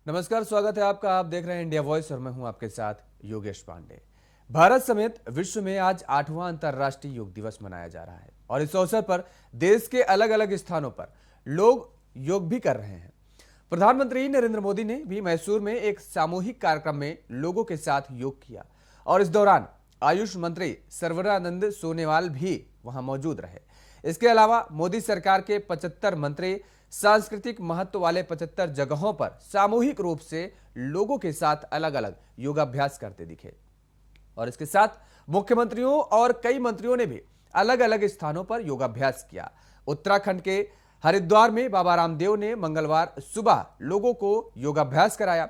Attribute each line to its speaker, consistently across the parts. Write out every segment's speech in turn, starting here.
Speaker 1: नमस्कार, स्वागत है आपका। आप देख रहे हैं इंडिया वॉइस और मैं हूं आपके साथ योगेश पांडे। भारत समेत विश्व में आज 8वां अंतर्राष्ट्रीय योग दिवस मनाया जा रहा है और इस अवसर पर देश के अलग अलग स्थानों पर लोग योग भी कर रहे हैं। प्रधानमंत्री नरेंद्र मोदी ने भी मैसूर में एक सामूहिक कार्यक्रम में लोगों के साथ योग किया और इस दौरान आयुष मंत्री सर्बानंद सोनोवाल भी वहां मौजूद रहे। इसके अलावा मोदी सरकार के 75 मंत्री सांस्कृतिक महत्व वाले 75 जगहों पर सामूहिक रूप से लोगों के साथ अलग अलग योगाभ्यास करते दिखे और इसके साथ मुख्यमंत्रियों और कई मंत्रियों ने भी अलग अलग स्थानों पर योगाभ्यास किया। उत्तराखंड के हरिद्वार में बाबा रामदेव ने मंगलवार सुबह लोगों को योगाभ्यास कराया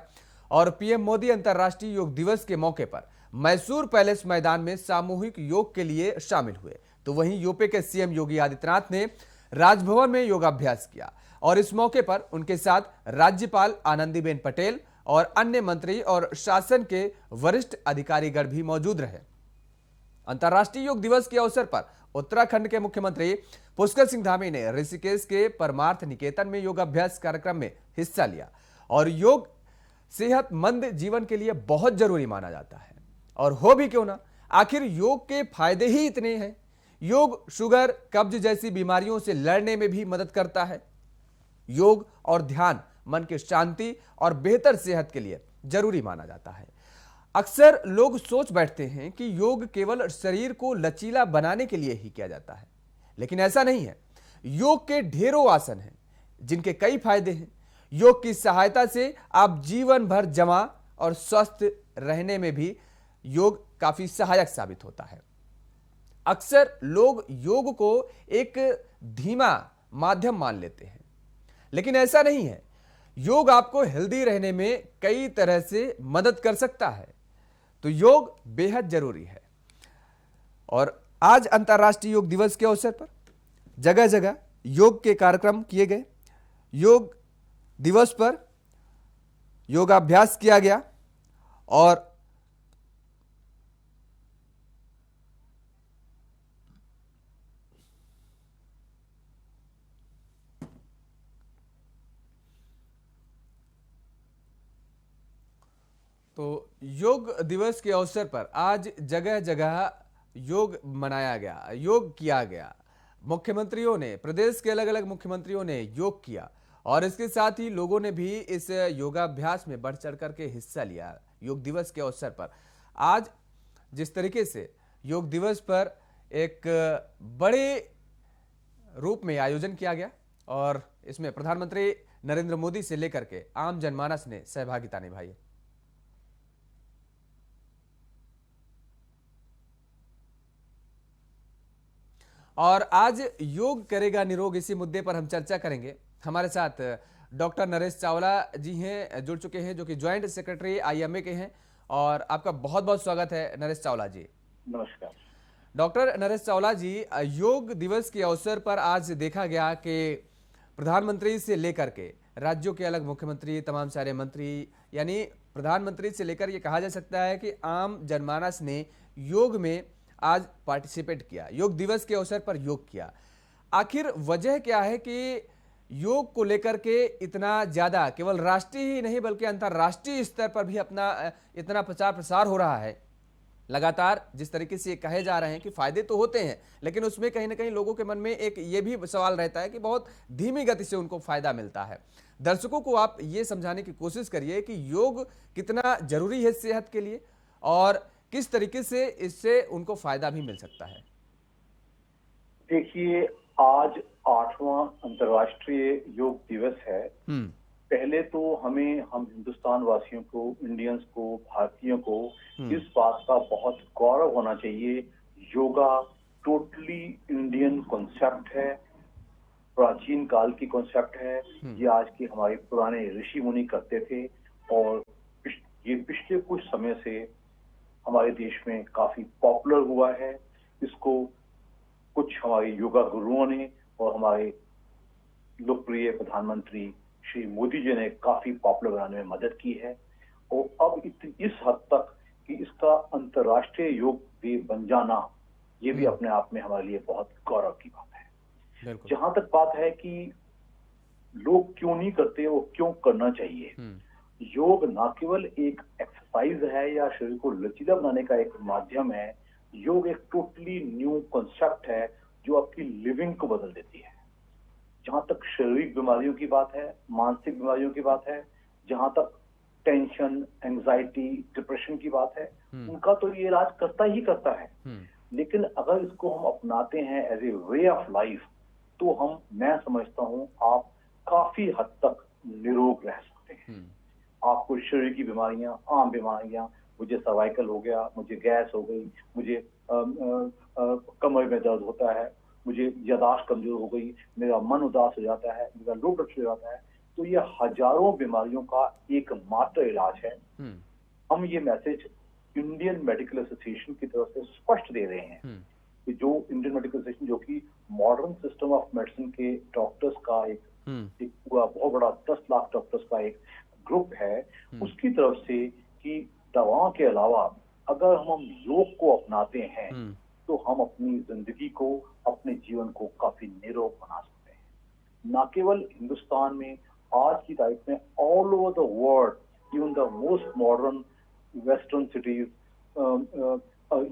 Speaker 1: और पीएम मोदी अंतर्राष्ट्रीय योग दिवस के मौके पर मैसूर पैलेस मैदान में सामूहिक योग के लिए शामिल हुए। तो वहीं यूपी के सीएम योगी आदित्यनाथ ने राजभवन में योगाभ्यास किया और इस मौके पर उनके साथ राज्यपाल आनंदीबेन पटेल और अन्य मंत्री और शासन के वरिष्ठ अधिकारीगण भी मौजूद रहे। अंतर्राष्ट्रीय योग दिवस के अवसर पर उत्तराखंड के मुख्यमंत्री पुष्कर सिंह धामी ने ऋषिकेश के परमार्थ निकेतन में योगाभ्यास कार्यक्रम में हिस्सा लिया और योग सेहतमंद जीवन के लिए बहुत जरूरी माना जाता है और हो भी क्यों ना, आखिर योग के फायदे ही इतने हैं। योग शुगर, कब्ज जैसी बीमारियों से लड़ने में भी मदद करता है। योग और ध्यान मन की शांति और बेहतर सेहत के लिए जरूरी माना जाता है। अक्सर लोग सोच बैठते हैं कि योग केवल शरीर को लचीला बनाने के लिए ही किया जाता है, लेकिन ऐसा नहीं है। योग के ढेरों आसन हैं जिनके कई फायदे हैं। योग की सहायता से आप जीवन भर जमा और स्वस्थ रहने में भी योग काफी सहायक साबित होता है। अक्सर लोग योग को एक धीमा माध्यम मान लेते हैं, लेकिन ऐसा नहीं है। योग आपको हेल्दी रहने में कई तरह से मदद कर सकता है, तो योग बेहद जरूरी है। और आज अंतर्राष्ट्रीय योग दिवस के अवसर पर जगह जगह योग के कार्यक्रम किए गए। योग दिवस पर योगाभ्यास किया गया और तो योग दिवस के अवसर पर आज जगह जगह योग मनाया गया, योग किया गया। मुख्यमंत्रियों ने, प्रदेश के अलग अलग मुख्यमंत्रियों ने योग किया और इसके साथ ही लोगों ने भी इस योगाभ्यास में बढ़ चढ़ करके हिस्सा लिया। योग दिवस के अवसर पर आज जिस तरीके से योग दिवस पर एक बड़े रूप में आयोजन किया गया और इसमें प्रधानमंत्री नरेंद्र मोदी से लेकर के आम जनमानस ने सहभागिता निभाई। और आज योग करेगा निरोग, इसी मुद्दे पर हम चर्चा करेंगे। हमारे साथ डॉक्टर नरेश चावला जी हैं, जुड़ चुके हैं, जो कि ज्वाइंट सेक्रेटरी आईएमए के हैं। और आपका बहुत बहुत स्वागत है नरेश चावला जी।
Speaker 2: नमस्कार
Speaker 1: डॉक्टर नरेश चावला जी, योग दिवस के अवसर पर आज देखा गया कि प्रधानमंत्री से लेकर के राज्यों के अलग मुख्यमंत्री, तमाम सारे मंत्री, यानी प्रधानमंत्री से लेकर ये कहा जा सकता है कि आम जनमानस ने योग में आज पार्टिसिपेट किया, योग दिवस के अवसर पर योग किया। आखिर वजह क्या है कि योग को लेकर के इतना ज्यादा केवल राष्ट्रीय ही नहीं बल्कि अंतर्राष्ट्रीय स्तर पर भी अपना इतना प्रचार प्रसार हो रहा है लगातार? जिस तरीके से ये कहे जा रहे हैं कि फायदे तो होते हैं, लेकिन उसमें कहीं ना कहीं लोगों के मन में एक ये भी सवाल रहता है कि बहुत धीमी गति से उनको फायदा मिलता है। दर्शकों को आप ये समझाने की कोशिश करिए कि योग कितना जरूरी है सेहत के लिए और किस तरीके से इससे उनको फायदा भी मिल सकता है।
Speaker 2: देखिए, आज 8वां अंतर्राष्ट्रीय योग दिवस है। पहले तो हम हिंदुस्तान वासियों को, इंडियंस को, भारतीयों को इस बात का बहुत गौरव होना चाहिए। योगा टोटली इंडियन कॉन्सेप्ट है, प्राचीन काल की कॉन्सेप्ट है। ये आज के हमारे पुराने ऋषि मुनि करते थे और ये पिछले कुछ समय से हमारे देश में काफी पॉपुलर हुआ है। इसको कुछ हमारे योगा गुरुओं ने और हमारे लोकप्रिय प्रधानमंत्री श्री मोदी जी ने काफी पॉपुलर बनाने में मदद की है और अब इस हद तक कि इसका अंतर्राष्ट्रीय योग भी बन जाना, ये भी अपने आप में हमारे लिए बहुत गौरव की बात है। जहां तक बात है कि लोग क्यों नहीं करते और क्यों करना चाहिए, योग ना केवल एक एक्सरसाइज है या शरीर को लचीला बनाने का एक माध्यम है, योग एक टोटली न्यू कॉन्सेप्ट है जो आपकी लिविंग को बदल देती है। जहां तक शारीरिक बीमारियों की बात है, मानसिक बीमारियों की बात है, जहां तक टेंशन, एंजाइटी, डिप्रेशन की बात है, उनका तो ये इलाज करता ही करता है। लेकिन अगर इसको हम अपनाते हैं as a way of life, तो मैं समझता हूँ आप काफी हद तक निरोग रह सकते हैं। आपको शरीर की बीमारियां, आम बीमारियां, मुझे सर्वाइकल हो गया, मुझे गैस हो गई, मुझे कमर में दर्द होता है, मुझे याददाश्त कमजोर हो गई, मेरा मन उदास हो जाता है, मेरा लो ब्लड शुगर हो जाता है, तो ये हजारों बीमारियों का एकमात्र इलाज है। हम ये मैसेज इंडियन मेडिकल एसोसिएशन की तरफ से स्पष्ट दे रहे हैं कि जो इंडियन मेडिकल एसोसिएशन, जो कि मॉडर्न सिस्टम ऑफ मेडिसिन के डॉक्टर्स का एक पूरा बहुत बड़ा 10 लाख डॉक्टर्स का एक ग्रुप है, उसकी तरफ से कि दवाओं के अलावा अगर हम योग को अपनाते हैं तो हम अपनी जिंदगी को, अपने जीवन को काफी निरोग बना सकते हैं। न केवल हिंदुस्तान में, आज की तारीख में all over the world, even the most modern western cities,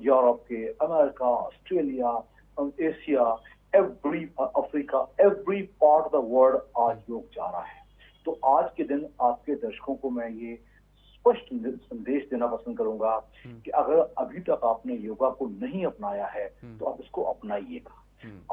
Speaker 2: Europe के, America, Australia, Asia, Africa, every part of the world आज योग जा रहा है। तो आज के दिन आपके दर्शकों को मैं ये स्पष्ट संदेश देना पसंद करूंगा कि अगर अभी तक आपने योगा को नहीं अपनाया है तो आप इसको अपनाइएगा।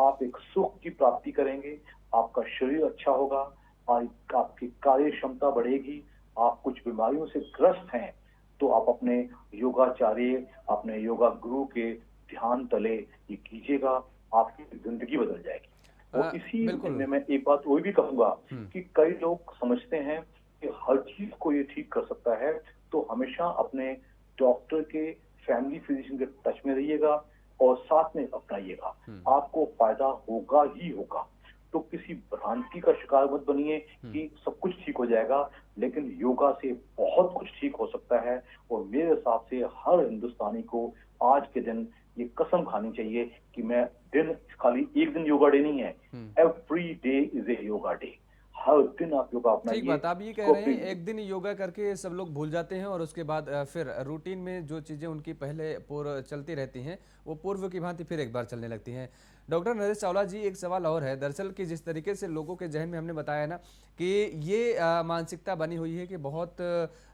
Speaker 2: आप एक सुख की प्राप्ति करेंगे, आपका शरीर अच्छा होगा, आपकी कार्य क्षमता बढ़ेगी। आप कुछ बीमारियों से ग्रस्त हैं तो आप अपने योगाचार्य, अपने योगा गुरु के ध्यान तले ये कीजिएगा, आपकी जिंदगी बदल जाएगी। और इसी में मैं एक बात वो भी कहूंगा कि कई लोग समझते हैं कि हर चीज को ये ठीक कर सकता है, तो हमेशा अपने डॉक्टर के, फैमिली फिजिशियन के टच में रहिएगा और साथ में अपनाइएगा, आपको फायदा होगा ही होगा। तो किसी भ्रांति का शिकार मत बनिए कि सब कुछ ठीक हो जाएगा, लेकिन योगा से बहुत कुछ ठीक हो सकता है। और मेरे हिसाब से हर हिंदुस्तानी को आज के दिन ये कसम खानी चाहिए कि मैं दिन, खाली एक दिन योगा डे नहीं है, every day is a yoga day. हर दिन आप योगा अपनाइए।
Speaker 1: ठीक बात, आप ये कह रहे हैं एक दिन योगा करके सब लोग भूल जाते हैं और उसके बाद फिर रूटीन में जो चीज़ें उनकी पहले पूर्व चलती रहती हैं वो पूर्व की भांति फिर एक बार चलने लगती हैं। डॉक्टर नरेश चावला जी, एक सवाल और है दरअसल कि जिस तरीके से लोगों के जहन में हमने बताया ना कि ये मानसिकता बनी हुई है कि बहुत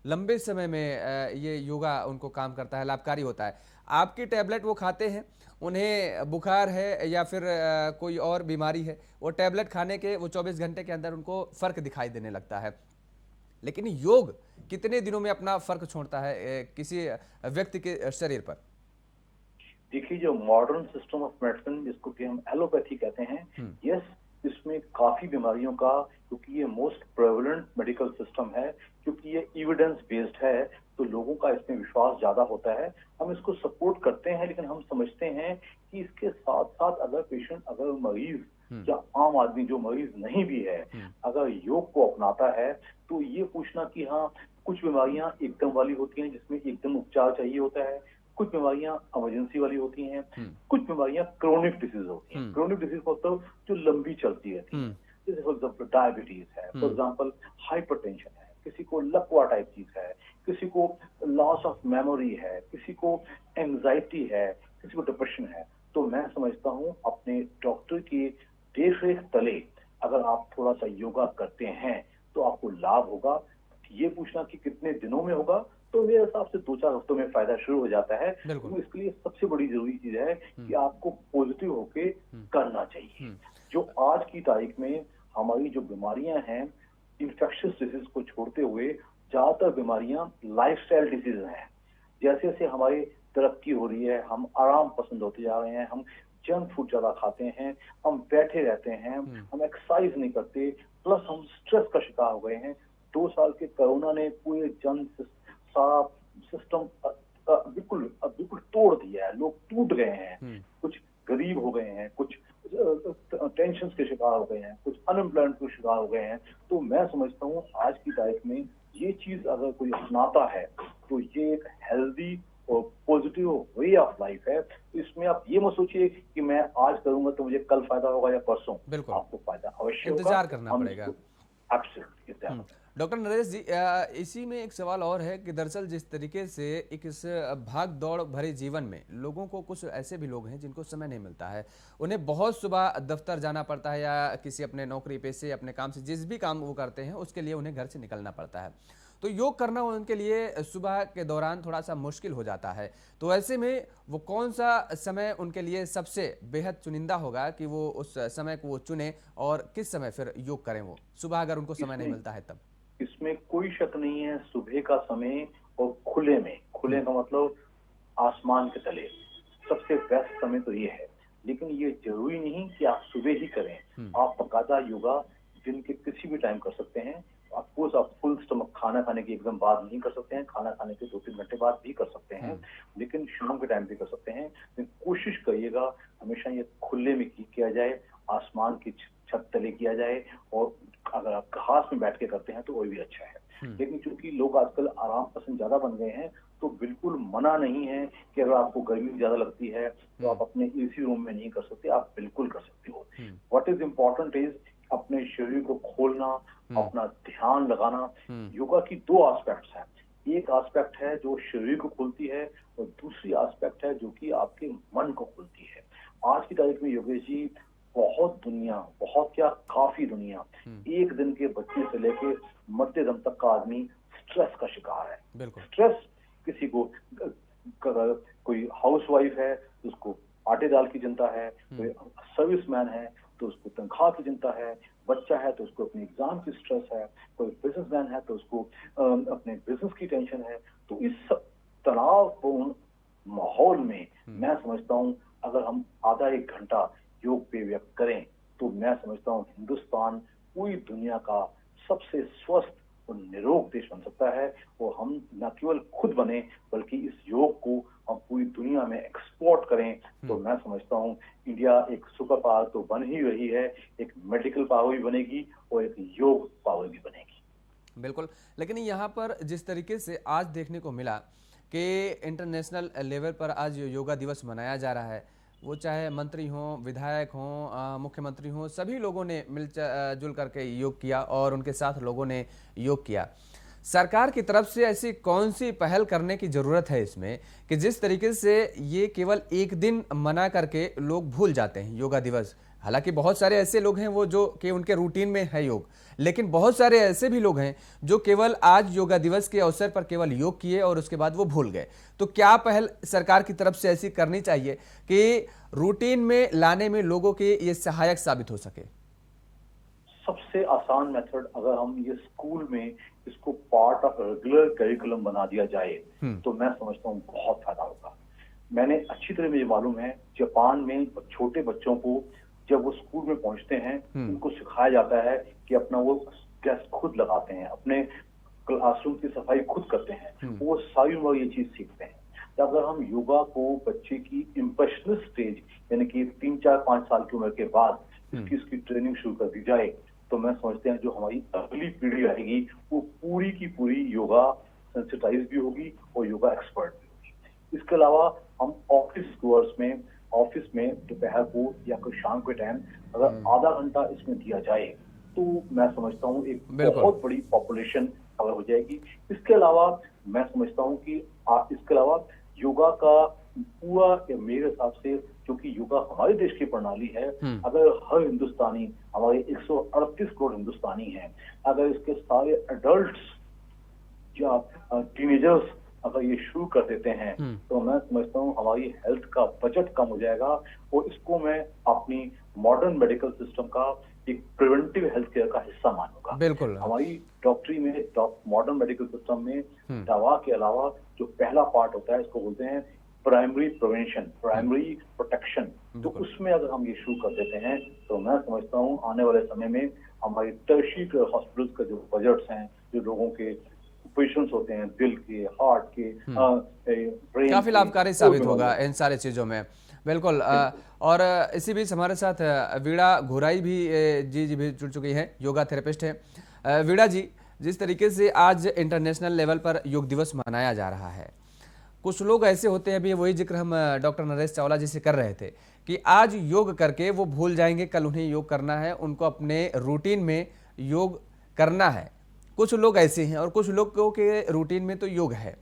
Speaker 1: लंबे समय में ये योगा उनको काम करता है, लाभकारी होता है। आपकी टैबलेट वो खाते हैं, उन्हें बुखार है या फिर कोई और बीमारी है, वो टैबलेट खाने के वो 24 घंटे के अंदर उनको फर्क दिखाई देने लगता है। लेकिन योग कितने दिनों में अपना फर्क छोड़ता है किसी व्यक्ति के शरीर पर?
Speaker 2: देखिए, जो मॉडर्न सिस्टम ऑफ मेडिसिन, जिसको कि हम एलोपैथी कहते हैं, यस, इसमें काफी बीमारियों का, क्योंकि ये मोस्ट प्रेवलेंट मेडिकल सिस्टम है, क्योंकि ये एविडेंस बेस्ड है, तो लोगों का इसमें विश्वास ज्यादा होता है। हम इसको सपोर्ट करते हैं, लेकिन हम समझते हैं कि इसके साथ साथ अगर पेशेंट, अगर मरीज या आम आदमी जो मरीज नहीं भी है, अगर योग को अपनाता है, तो ये पूछना कि हाँ, कुछ बीमारियां एकदम वाली होती हैं जिसमें एकदम उपचार चाहिए होता है, कुछ बीमारियां इमरजेंसी वाली होती हैं, कुछ बीमारियां क्रोनिक डिसीज होती हैं। क्रोनिक डिसीज मतलब जो लंबी चलती रहती है, जैसे फॉर एग्जाम्पल डायबिटीज है, फॉर एग्जाम्पल हाइपरटेंशन है, किसी को लकवा टाइप चीज है, किसी को लॉस ऑफ मेमोरी है, किसी को एंजाइटी है, किसी को डिप्रेशन है। तो मैं समझता हूँ अपने डॉक्टर की देखरेख तले अगर आप थोड़ा सा योगा करते हैं तो आपको लाभ होगा। ये पूछना कि कितने दिनों में होगा, तो मेरे हिसाब से 2-4 हफ्तों में फायदा शुरू हो जाता है। तो इसके लिए सबसे बड़ी जरूरी चीज है कि आपको पॉजिटिव होके करना चाहिए। जो आज की तारीख में हमारी जो बीमारियां हैं, इंफेक्शियस डिजीज को छोड़ते हुए ज्यादातर बीमारियां लाइफस्टाइल डिजीज हैं। जैसे जैसे हमारी तरक्की हो रही है, हम आराम पसंद होते जा रहे हैं, हम जंक फूड ज्यादा खाते हैं, हम बैठे रहते हैं, हम एक्सरसाइज नहीं करते, प्लस हम स्ट्रेस का शिकार हो गए हैं। 2 साल के कोरोना ने पूरे सारा सिस्टम बिल्कुल तोड़ दिया है। लोग टूट गए हैं, कुछ गरीब हो गए हैं, कुछ टेंशन के शिकार हो गए हैं, कुछ अनएम्प्लॉयमेंट के शिकार हो गए हैं। तो मैं समझता हूँ आज की तारीख में ये चीज अगर कोई अपनाता है तो ये एक हेल्दी और पॉजिटिव वे ऑफ लाइफ है। इसमें आप ये मत सोचिए कि मैं आज करूंगा तो मुझे कल फायदा होगा या परसों।
Speaker 1: बिल्कुल,
Speaker 2: आपको फायदा अवश्य होगा,
Speaker 1: इंतजार करना पड़ेगा।
Speaker 2: एब्सोल्युटली।
Speaker 1: डॉक्टर नरेश जी, इसी में एक सवाल और है कि दरअसल जिस तरीके से एक इस भाग दौड़ भरे जीवन में लोगों को, कुछ ऐसे भी लोग हैं जिनको समय नहीं मिलता है, उन्हें बहुत सुबह दफ्तर जाना पड़ता है या किसी अपने नौकरी पेशे अपने काम से, जिस भी काम वो करते हैं उसके लिए उन्हें घर से निकलना पड़ता है, तो योग करना उनके लिए सुबह के दौरान थोड़ा सा मुश्किल हो जाता है। तो ऐसे में वो कौन सा समय उनके लिए सबसे बेहद चुनिंदा होगा कि वो उस समय को वो चुने और किस समय फिर योग करें, वो सुबह अगर उनको समय नहीं मिलता है तब?
Speaker 2: इसमें कोई शक नहीं है, सुबह का समय और खुले का मतलब आसमान के तले सबसे बेस्ट समय तो ये है। लेकिन ये जरूरी नहीं कि आप सुबह ही करें। आप बकायदा योगा दिन के किसी भी टाइम कर सकते हैं। अफकोर्स आप फुल स्टमक खाना खाने के एकदम बाद नहीं कर सकते हैं, खाना खाने के 2-3 घंटे बाद भी कर सकते हैं, लेकिन शाम के टाइम भी कर सकते हैं। लेकिन कोशिश करिएगा हमेशा ये खुले में किया जाए, आसमान की छत तले किया जाए, और अगर आप घास में बैठ के करते हैं तो वो भी अच्छा है। लेकिन चूंकि लोग आजकल आराम पसंद ज्यादा बन गए हैं, तो बिल्कुल मना नहीं है कि अगर आपको गर्मी ज्यादा लगती है तो आप अपने एसी रूम में नहीं कर सकते, आप बिल्कुल कर सकते हो। व्हाट इज इम्पोर्टेंट इज अपने शरीर को खोलना, अपना ध्यान लगाना। योगा की 2 एस्पेक्ट्स हैं। एक एस्पेक्ट है जो शरीर को खोलती है और दूसरी एस्पेक्ट है जो कि आपके मन को खोलती है। आज की तारीख में योगेश जी काफी दुनिया, एक दिन के बच्चे से लेके मध्य दम तक का आदमी स्ट्रेस का शिकार है। स्ट्रेस किसी को, कोई हाउसवाइफ है तो उसको आटे दाल की चिंता है, कोई सर्विसमैन है तो उसको तनख्वाह की चिंता है, बच्चा है तो उसको अपने एग्जाम की स्ट्रेस है, कोई बिजनेसमैन है तो उसको अपने बिजनेस की टेंशन है। तो इस तनावपूर्ण माहौल में मैं समझता हूँ अगर हम आधा 1 घंटा योग पे व्यक्त करें तो मैं समझता हूँ हिंदुस्तान पूरी दुनिया का सबसे स्वस्थ और निरोग देश बन सकता है। और हम न केवल खुद बने बल्कि इस योग को हम पूरी दुनिया में एक्सपोर्ट करें तो मैं समझता हूँ इंडिया एक सुपर पावर तो बन ही रही है, एक मेडिकल पावर भी बनेगी और एक योग पावर भी बनेगी।
Speaker 1: बिल्कुल, लेकिन यहाँ पर जिस तरीके से आज देखने को मिला कि इंटरनेशनल लेवल पर आज योगा दिवस मनाया जा रहा है, वो चाहे मंत्री हों, विधायक हों, मुख्यमंत्री हों, सभी लोगों ने जुल करके योग किया और उनके साथ लोगों ने योग किया। सरकार की तरफ से ऐसी कौन सी पहल करने की ज़रूरत है इसमें कि जिस तरीके से ये केवल एक दिन मना करके लोग भूल जाते हैं योगा दिवस? हालांकि बहुत सारे ऐसे लोग हैं वो जो कि उनके रूटीन में है योग, लेकिन बहुत सारे ऐसे भी लोग हैं जो केवल आज योगा दिवस के अवसर पर केवल योग किए और उसके बाद वो भूल गए। तो क्या पहल सरकार की तरफ से ऐसी करनी चाहिए कि रूटीन में लाने में लोगों के ये सहायक साबित हो सके?
Speaker 2: सबसे आसान मेथड, अगर हम ये स्कूल में इसको पार्ट ऑफ रेगुलर करिकुलम बना दिया जाए तो मैं समझता हूँ बहुत फायदा होगा। मैंने अच्छी तरह मुझे मालूम है, जापान में छोटे बच्चों को जब वो स्कूल में पहुंचते हैं उनको सिखाया जाता है कि अपना वो डेस्क खुद लगाते हैं, अपने क्लासरूम की सफाई खुद करते हैं, वो सारी उम्र ये चीज सीखते हैं। तो अगर हम योगा को बच्चे की इम्प्रेशनल स्टेज यानी कि 3-4-5 साल की उम्र के बाद इसकी ट्रेनिंग शुरू कर दी जाए तो मैं समझते हैं जो हमारी अगली पीढ़ी आएगी वो पूरी की पूरी योगा सेंसिटाइज भी होगी और योगा एक्सपर्ट भी होगी। इसके अलावा हम ऑफिस में दोपहर को या कोई शाम के टाइम अगर आधा घंटा इसमें दिया जाए तो मैं समझता हूँ एक बहुत बड़ी पॉपुलेशन कवर हो जाएगी। इसके अलावा मैं समझता हूँ कि इसके अलावा योगा का पूरा, मेरे हिसाब से क्योंकि योगा हमारे देश की प्रणाली है, अगर हर हिंदुस्तानी, हमारे 138 करोड़ हिंदुस्तानी हैं, अगर इसके सारे एडल्ट्स या टीनेजर्स अगर ये शुरू कर देते हैं तो मैं समझता हूँ हमारी हेल्थ का बजट कम हो जाएगा। और इसको मैं अपनी मॉडर्न मेडिकल सिस्टम का एक प्रिवेंटिव हेल्थ केयर का हिस्सा मानूंगा।
Speaker 1: बिल्कुल,
Speaker 2: हमारी डॉक्टरी में, मॉडर्न मेडिकल सिस्टम में दवा के अलावा जो पहला पार्ट होता है इसको बोलते हैं प्राइमरी प्रिवेंशन, प्राइमरी प्रोटेक्शन। तो उसमें अगर हम ये शुरू कर देते हैं तो मैं समझता हूँ आने वाले समय में हमारी टर्शियरी हॉस्पिटल्स का जो बजट्स हैं, जो लोगों के पेशेंट्स होते हैं दिल के, हार्ट के, ब्रेन,
Speaker 1: काफी लाभकारी साबित होगा इन सारी चीजों में। बिल्कुल। और इसी बीच हमारे साथ वीणा घुराई जी भी जुड़ चुकी हैं, योगा थेरेपिस्ट हैं। वीणा जी, जिस तरीके से आज इंटरनेशनल लेवल पर योग दिवस मनाया जा रहा है, कुछ लोग ऐसे होते हैं, अभी वही जिक्र हम डॉक्टर नरेश चावला जी से कर रहे थे कि आज योग करके वो भूल जाएंगे कल उन्हें योग करना है, उनको अपने रूटीन में योग करना है। कुछ लोग ऐसे हैं और कुछ लोगों के रूटीन में तो योग है।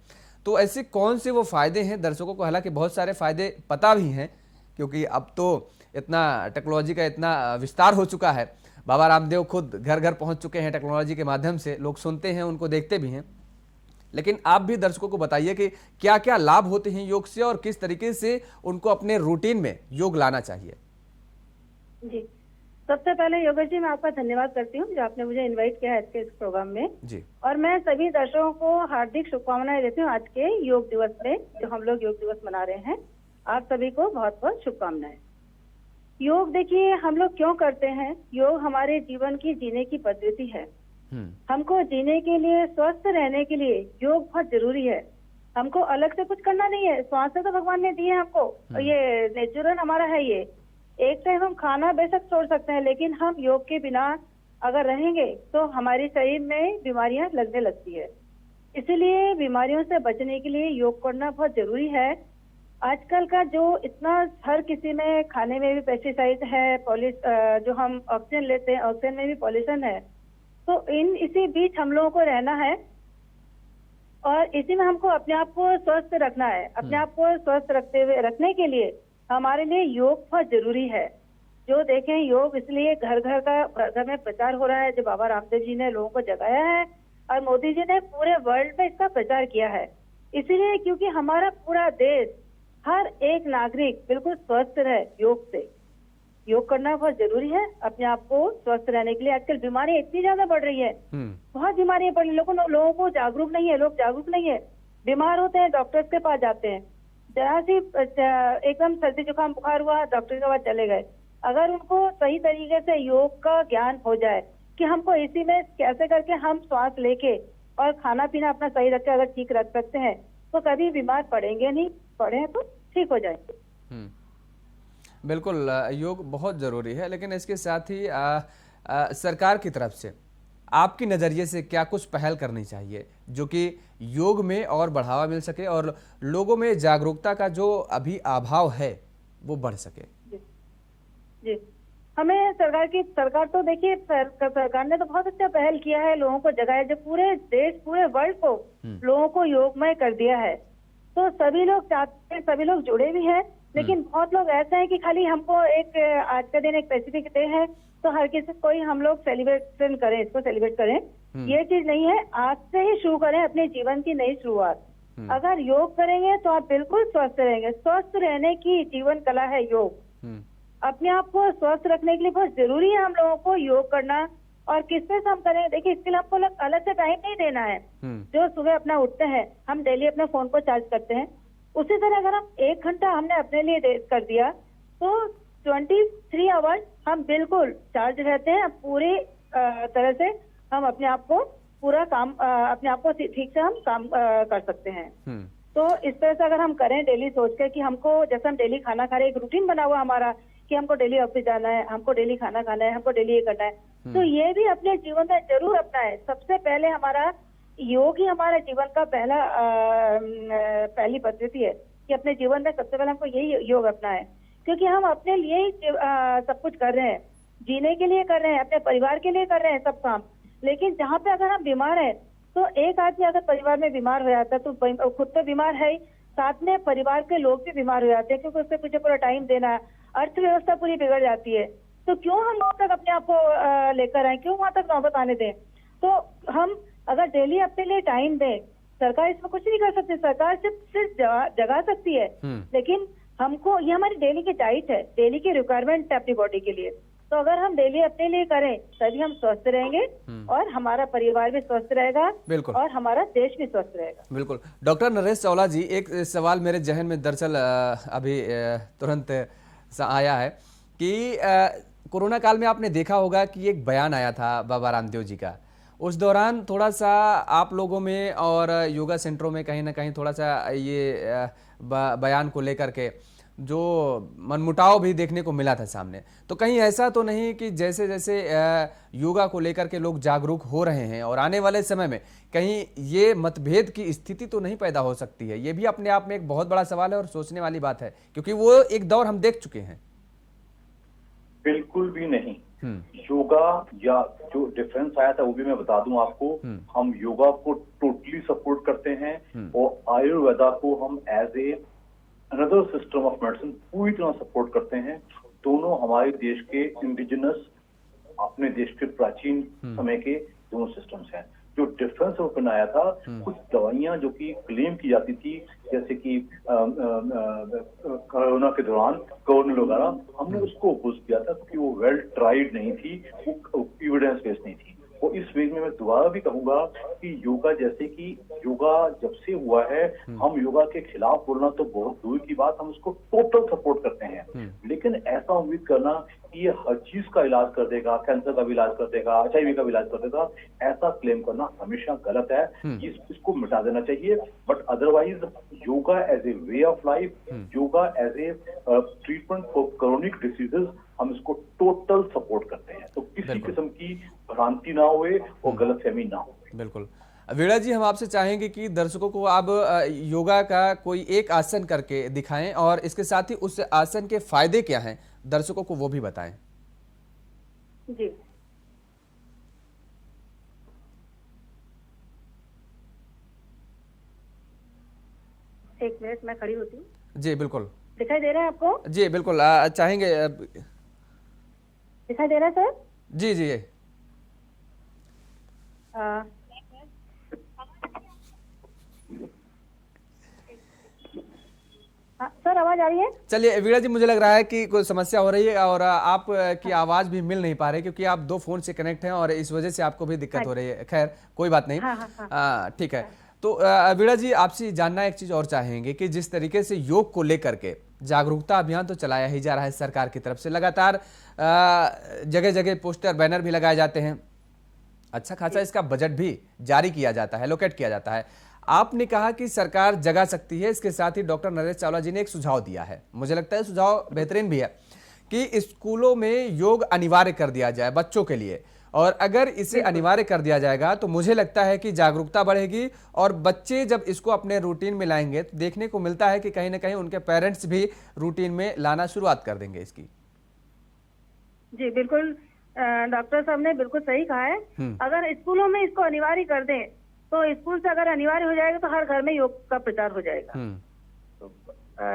Speaker 1: तो ऐसे कौन से वो फायदे हैं दर्शकों को, हालांकि बहुत सारे फायदे पता भी हैं क्योंकि अब तो इतना टेक्नोलॉजी का इतना विस्तार हो चुका है, बाबा रामदेव खुद घर घर पहुंच चुके हैं टेक्नोलॉजी के माध्यम से, लोग सुनते हैं, उनको देखते भी हैं। लेकिन आप भी दर्शकों को बताइए कि क्या क्या लाभ होते हैं योग से और किस तरीके से उनको अपने रूटीन में योग लाना चाहिए।
Speaker 3: जी, सबसे पहले योगेश जी मैं आपका धन्यवाद करती हूँ जो आपने मुझे इनवाइट किया है आज के इस प्रोग्राम में।
Speaker 1: जी।
Speaker 3: और मैं सभी दर्शकों को हार्दिक शुभकामनाएं देती हूँ आज के योग दिवस में, जो हम लोग योग दिवस मना रहे हैं। आप सभी को बहुत बहुत शुभकामनाएं। योग देखिए हम लोग क्यों करते हैं, योग हमारे जीवन की जीने की पद्धति है। हमको जीने के लिए, स्वस्थ रहने के लिए योग बहुत जरूरी है। हमको अलग से कुछ करना नहीं है, श्वास तो भगवान ने दी है हमको, ये नेचुरल हमारा है। ये एक टाइम हम खाना बेशक छोड़ सकते हैं, लेकिन हम योग के बिना अगर रहेंगे तो हमारे शरीर में बीमारियां लगने लगती है। इसीलिए बीमारियों से बचने के लिए योग करना बहुत जरूरी है। आजकल का जो इतना हर किसी में, खाने में भी पेस्टिसाइड है, जो हम ऑक्सीजन लेते हैं ऑक्सीजन में भी पॉल्यूशन है। तो इसी बीच हम लोगों को रहना है और इसी में हमको अपने आप को स्वस्थ रखना है। अपने आप को स्वस्थ रखने के लिए हमारे लिए योग बहुत जरूरी है। जो देखें योग इसलिए घर घर में प्रचार हो रहा है, जो बाबा रामदेव जी ने लोगों को जगाया है और मोदी जी ने पूरे वर्ल्ड में इसका प्रचार किया है। इसीलिए क्योंकि हमारा पूरा देश, हर एक नागरिक बिल्कुल स्वस्थ रहे योग से। योग करना बहुत जरूरी है अपने आप को स्वस्थ रहने के लिए। आजकल बीमारियां इतनी ज्यादा बढ़ रही है, बहुत बीमारियां बढ़ रही है। लोगों को जागरूक नहीं है, लोग जागरूक नहीं है। बीमार होते हैं डॉक्टर्स के पास जाते हैं, जरा सी एकदम सर्दी जुकाम बुखार हुआ, डॉक्टर के पास चले गए। अगर उनको सही तरीके से योग का ज्ञान हो जाए कि हमको इसी में कैसे करके हम श्वास लेके और खाना पीना अपना सही रख के अगर ठीक रख सकते हैं तो कभी बीमार पड़ेंगे नहीं, पड़े तो ठीक हो जाएंगे।
Speaker 1: बिल्कुल, योग बहुत ज़रूरी है, लेकिन इसके साथ ही सरकार की तरफ से आपकी नज़रिए से क्या कुछ पहल करनी चाहिए जो कि योग में और बढ़ावा मिल सके और लोगों में जागरूकता का जो अभी अभाव है वो बढ़ सके।
Speaker 3: जी, हमें सरकार तो देखिए सरकार ने तो बहुत अच्छा पहल किया है, लोगों को जगाया, जो पूरे देश पूरे वर्ल्ड को लोगों को योगमय कर दिया है। तो सभी लोग चाहते हैं, सभी लोग जुड़े भी हैं, लेकिन बहुत लोग ऐसे हैं कि खाली हमको एक आज का दिन एक स्पेसिफिक डे है तो हर किसी कोई हम लोग सेलिब्रेशन करें, इसको सेलिब्रेट करें, ये चीज नहीं है। आज से ही शुरू करें अपने जीवन की नई शुरुआत। अगर योग करेंगे तो आप बिल्कुल स्वस्थ रहेंगे। स्वस्थ रहने की जीवन कला है योग। अपने आप को स्वस्थ रखने के लिए बहुत जरूरी है हम लोगों को योग करना। और किससे हम करें, देखिए इसके लिए हमको अलग से टाइम नहीं देना है। जो सुबह अपना उठते हैं, हम डेली अपने फोन को चार्ज करते हैं, उसी तरह अगर हम 1 घंटा हमने अपने लिए कर दिया तो 23 आवर्स हम बिल्कुल चार्ज रहते हैं। पूरी तरह से हम अपने आप को पूरा काम, अपने आप को ठीक से हम काम कर सकते हैं। तो इस तरह से अगर हम करें डेली सोच के कि हमको, जैसे हम डेली खाना खा रहे, एक रूटीन बना हुआ हमारा कि हमको डेली ऑफिस जाना है, हमको डेली खाना खाना है, हमको डेली ये करना है, तो ये भी अपने जीवन में जरूर अपनाएं। सबसे पहले हमारा योग ही हमारे जीवन का पहली पद्धति है कि अपने जीवन में सबसे पहले हमको यही योग अपनाएं, क्योंकि हम अपने लिए ही सब कुछ कर रहे हैं, जीने के लिए कर रहे हैं, अपने परिवार के लिए कर रहे हैं सब काम। लेकिन जहाँ पे अगर हम बीमार हैं तो एक आदमी अगर परिवार में बीमार हो जाता है तो खुद तो बीमार है ही, साथ में परिवार के लोग भी बीमार हो जाते हैं, क्योंकि उससे पीछे पूरा टाइम देना है, अर्थव्यवस्था पूरी बिगड़ जाती है। तो क्यों हम वहां तक अपने आप को लेकर आए, क्यों वहां तक नौबत आने दें। तो हम अगर डेली अपने लिए टाइम दें, सरकार इसमें कुछ नहीं कर सकती, सरकार सिर्फ जगा सकती है, लेकिन हमको, ये हमारी डेली की डाइट है, डेली की रिक्वायरमेंट है अपनी बॉडी के लिए। तो अगर हम डेली अपने लिए करें तभी हम स्वस्थ रहेंगे और हमारा परिवार भी स्वस्थ रहेगा और हमारा देश भी स्वस्थ रहेगा।
Speaker 1: बिल्कुल। डॉक्टर नरेश चावला जी, एक सवाल मेरे जहन में दरअसल अभी तुरंत आया है कि कोरोना काल में आपने देखा होगा कि एक बयान आया था बाबा रामदेव जी का। उस दौरान थोड़ा सा आप लोगों में और योगा सेंटरों में कहीं ना कहीं थोड़ा सा ये बयान को लेकर के जो मनमुटाव भी देखने को मिला था सामने। तो कहीं ऐसा तो नहीं कि जैसे जैसे योगा को लेकर के लोग जागरूक हो रहे हैं और आने वाले समय में कहीं ये मतभेद की स्थिति तो नहीं पैदा हो सकती है? ये भी अपने आप में एक बहुत बड़ा सवाल है और सोचने वाली बात है, क्योंकि वो एक दौर हम देख चुके हैं।
Speaker 2: बिल्कुल भी नहीं। योगा या जो डिफरेंस आया था वो भी मैं बता दूं आपको, हम योगा को टोटली सपोर्ट करते हैं और आयुर्वेदा को हम as a another system of medicine पूरी तरह सपोर्ट करते हैं। दोनों हमारे देश के इंडिजिनस, अपने देश के प्राचीन समय के दोनों सिस्टम्स हैं। जो डिफरेंस ओपन आया था, कुछ दवाइयां जो कि क्लेम की जाती थी, जैसे कि कोरोना के दौरान कोरोनिल वगैरह, हमने उसको अपोज किया था क्योंकि वो वेल ट्राइड नहीं थी, वो एविडेंस बेस्ड नहीं थी। और इस वे में मैं दोबारा भी कहूंगा कि योगा, जैसे कि योगा जब से हुआ है, हम योगा के खिलाफ बोलना तो बहुत दूर की बात, हम उसको टोटल सपोर्ट करते हैं। लेकिन ऐसा उम्मीद करना कि ये हर चीज का इलाज कर देगा, कैंसर का भी इलाज कर देगा, HIV का भी इलाज कर देगा, ऐसा क्लेम करना हमेशा गलत है। इसको मिटा देना चाहिए। But otherwise yoga as a way of life, yoga as a treatment for chronic diseases, हम इसको टोटल सपोर्ट करते हैं। तो किसी किस्म की भ्रांति ना होए और गलतफहमी ना हो।
Speaker 1: बिल्कुल। वीणा जी, हम आपसे चाहेंगे कि दर्शकों को आप योगा का कोई एक आसन करके दिखाएं और इसके साथ ही उस आसन के फायदे क्या हैं, दर्शकों को वो भी बताएं।
Speaker 3: जी, एक मिनट मैं खड़ी होती हूँ।
Speaker 1: जी बिल्कुल।
Speaker 3: दिखाई दे रहा है आपको?
Speaker 1: जी बिल्कुल, चाहेंगे
Speaker 3: दिखाई दे रहा है सर?
Speaker 1: जी जी।
Speaker 3: सर आवाज आ रही है?
Speaker 1: चलिए वीणा जी, मुझे लग रहा है कि कोई समस्या हो रही है और आप की आवाज भी मिल नहीं पा रही, क्योंकि आप 2 फोन से कनेक्ट हैं और इस वजह से आपको भी दिक्कत हो रही है। खैर कोई बात नहीं। ठीक है। तो वीणा जी, आपसे जानना एक चीज और चाहेंगे कि जिस तरीके से योग को लेकर के जागरूकता अभियान तो चलाया ही जा रहा है सरकार की तरफ से, लगातार जगह जगह पोस्टर बैनर भी लगाए जाते हैं, अच्छा खासा इसका बजट भी जारी किया जाता है, लोकेट किया जाता है। आपने कहा कि सरकार जगा सकती है, इसके साथ ही डॉक्टर नरेश चावला जी ने एक सुझाव दिया है, मुझे लगता है सुझाव बेहतरीन भी है, कि स्कूलों में योग अनिवार्य कर दिया जाए बच्चों के लिए। और अगर इसे अनिवार्य कर दिया जाएगा तो मुझे लगता है कि जागरूकता बढ़ेगी और बच्चे जब इसको अपने रूटीन में लाएंगे तो देखने को मिलता है कि कहीं ना कहीं उनके पेरेंट्स भी रूटीन में लाना शुरुआत कर देंगे इसकी।
Speaker 3: जी बिल्कुल, डॉक्टर साहब ने बिल्कुल सही कहा है। अगर स्कूलों में इसको अनिवार्य कर दें तो स्कूल से अगर अनिवार्य हो जाएगा तो हर घर में योग का प्रचार हो जाएगा। तो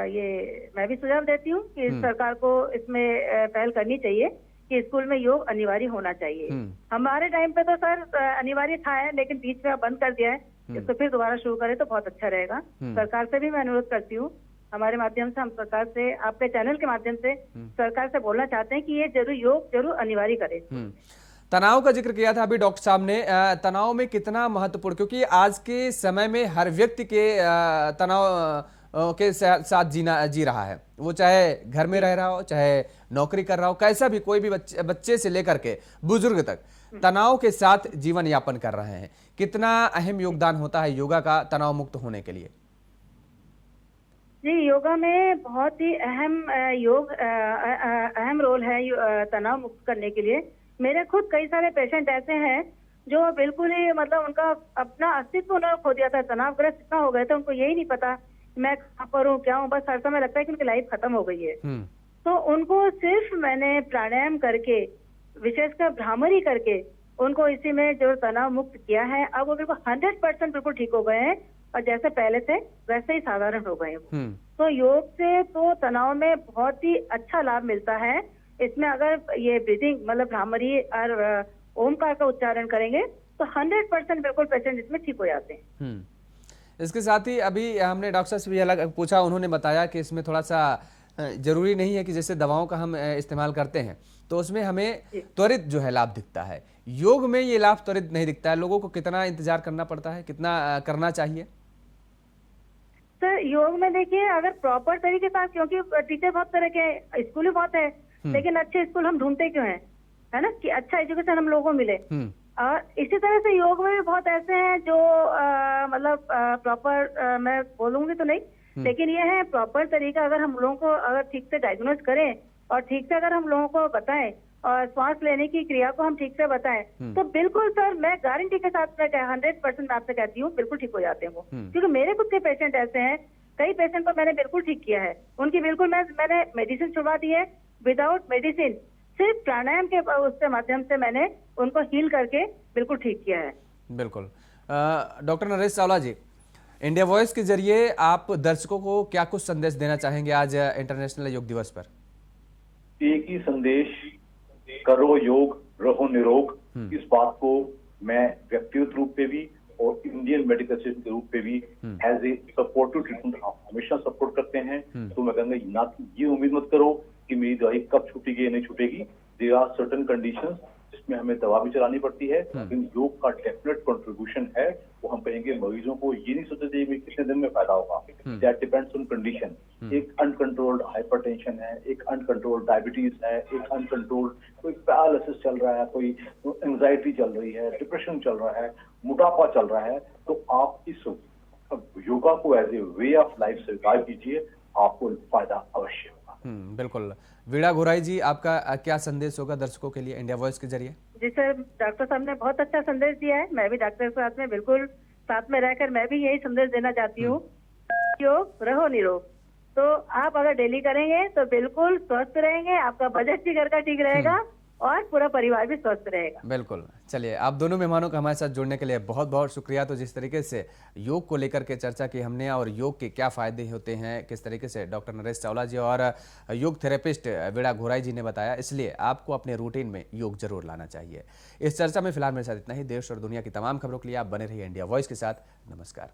Speaker 3: ये मैं भी सुझाव देती हूँ कि सरकार को इसमें पहल करनी चाहिए कि स्कूल में योग अनिवार्य होना चाहिए। हमारे टाइम पे तो सर अनिवार्य था है, लेकिन बीच में बंद कर दिया है, इसको फिर दोबारा शुरू करें तो बहुत अच्छा रहेगा। सरकार से भी मैं अनुरोध करती हूँ, हमारे माध्यम से हम सरकार से, आपके चैनल के माध्यम से सरकार से बोलना चाहते हैं कि ये जरूर योग जरूर अनिवार्य करे।
Speaker 1: तनाव का जिक्र किया था अभी डॉक्टर साहब ने, तनाव में कितना महत्वपूर्ण, क्योंकि आज के समय में हर व्यक्ति के तनाव के साथ जी रहा है, वो चाहे घर में रह रहा हो, चाहे नौकरी कर रहा हो, कैसा भी, कोई भी बच्चे से लेकर के बुजुर्ग तक तनाव के साथ जीवन यापन कर रहे हैं। कितना अहम योगदान होता है योगा का तनाव मुक्त होने के लिए?
Speaker 3: जी, योगा में बहुत ही अहम रोल है तनाव मुक्त करने के लिए। मेरे खुद कई सारे पेशेंट ऐसे हैं जो बिल्कुल ही मतलब उनका अपना अस्तित्व उन्होंने खो दिया था, तनावग्रस्त इतना हो गए थे, उनको यही नहीं पता मैं कहाँ पर हूँ, क्या हूँ, बस हर समय लगता है कि उनकी लाइफ खत्म हो गई है। तो उनको सिर्फ मैंने प्राणायाम करके, विशेषकर भ्रामरी करके, उनको इसी में जो तनाव मुक्त किया है, अब वो बिल्कुल 100% बिल्कुल ठीक हो गए हैं और जैसे पहले थे वैसे ही साधारण हो गए हैं। तो योग से तो तनाव में बहुत ही अच्छा लाभ मिलता है। इसमें अगर ये ब्रीदिंग मतलब भ्रामरी और ओमकार का उच्चारण करेंगे तो 100% बिल्कुल पेशेंट इसमें ठीक हो जाते हैं।
Speaker 1: इसके साथ ही अभी हमने डॉक्टर से भी अलग पूछा, उन्होंने बताया कि इसमें थोड़ा सा जरूरी नहीं है कि जैसे दवाओं का हम इस्तेमाल करते हैं तो उसमें हमें त्वरित जो है लाभ दिखता है, योग में ये लाभ त्वरित नहीं दिखता है। लोगों को कितना इंतजार करना पड़ता है, कितना करना चाहिए?
Speaker 3: सर योग में देखिए, अगर प्रॉपर तरीके से, क्योंकि टीचर बहुत तरह के, स्कूल भी बहुत है, लेकिन अच्छे स्कूल हम ढूंढते क्यों हैं, है ना, कि अच्छा एजुकेशन हम लोगों को मिले। और इसी तरह से योग में भी बहुत ऐसे हैं जो मतलब प्रॉपर मैं बोलूंगी तो नहीं, लेकिन ये है प्रॉपर तरीका, अगर हम लोगों को अगर ठीक से डायग्नोज करें और ठीक से अगर हम लोगों को बताएं और श्वास लेने की क्रिया को हम ठीक से बताएं तो बिल्कुल सर मैं गारंटी के साथ 100% मैं आपसे कहती हूँ बिल्कुल ठीक हो जाते हैं वो। क्योंकि मेरे खुद के पेशेंट ऐसे हैं, कई पेशेंट को मैंने बिल्कुल ठीक किया है, उनकी बिल्कुल मैंने मेडिसिन छुड़वा दी है, विदाउट मेडिसिन सिर्फ प्राणायाम के उसके माध्यम से मैंने उनको हील करके बिल्कुल ठीक किया है।
Speaker 1: बिल्कुल। डॉक्टर नरेश चावला जी, इंडिया वॉइस के जरिए आप दर्शकों को क्या कुछ संदेश देना चाहेंगे आज इंटरनेशनल योग दिवस पर?
Speaker 2: एक ही संदेश, करो योग, रहो निरोग। इस बात को मैं व्यक्तिगत रूप पे भी और इंडियन मेडिकल सिस्टम के रूप पे भी एज ए सपोर्टिव ट्रीटमेंट हमेशा सपोर्ट करते हैं। तो मैं कहूँगा ना, ये उम्मीद मत करो कि मेरी दवाई कब छूटेगी या नहीं छूटेगी। देयर आर सर्टेन कंडीशंस जिसमें हमें दवा भी चलानी पड़ती है, लेकिन योग का डेफिनेट कंट्रीब्यूशन है। वो हम कहेंगे मरीजों को ये नहीं सोचते चाहिए कि कितने दिन में फायदा होगा, दैट डिपेंड्स ऑन कंडीशन। एक अनकंट्रोल्ड हाइपरटेंशन है, एक अनकंट्रोल्ड डायबिटीज है, एक अनकंट्रोल्ड कोई पैरालिसिस चल रहा है, कोई एंजाइटी चल रही है, डिप्रेशन चल रहा है, मोटापा चल रहा है, तो आप इस योगा को as a way of life स्वीकार कीजिए, आपको फायदा अवश्य होगा।
Speaker 1: बिल्कुल। वीणा घोराई जी, आपका क्या संदेश होगा दर्शकों के लिए इंडिया वॉइस के जरिए?
Speaker 3: जी सर, डॉक्टर साहब ने बहुत अच्छा संदेश दिया है। मैं भी डॉक्टर के साथ में बिल्कुल साथ में रहकर मैं भी यही संदेश देना चाहती हूँ, योग रहो निरोग। तो आप अगर डेली करेंगे तो बिल्कुल स्वस्थ रहेंगे, आपका बजट भी घर का ठीक रहेगा और पूरा परिवार भी स्वस्थ रहेगा।
Speaker 1: बिल्कुल। चलिए, आप दोनों मेहमानों का हमारे साथ जुड़ने के लिए बहुत बहुत शुक्रिया। तो जिस तरीके से योग को लेकर के चर्चा की हमने और योग के क्या फायदे होते हैं, किस तरीके से डॉक्टर नरेश चावला जी और योग थेरेपिस्ट वीणा घोराई जी ने बताया, इसलिए आपको अपने रूटीन में योग जरूर लाना चाहिए। इस चर्चा में फिलहाल मेरे साथ इतना ही। देश और दुनिया की तमाम खबरों के लिए आप बने रहिए इंडिया वॉइस के साथ। नमस्कार।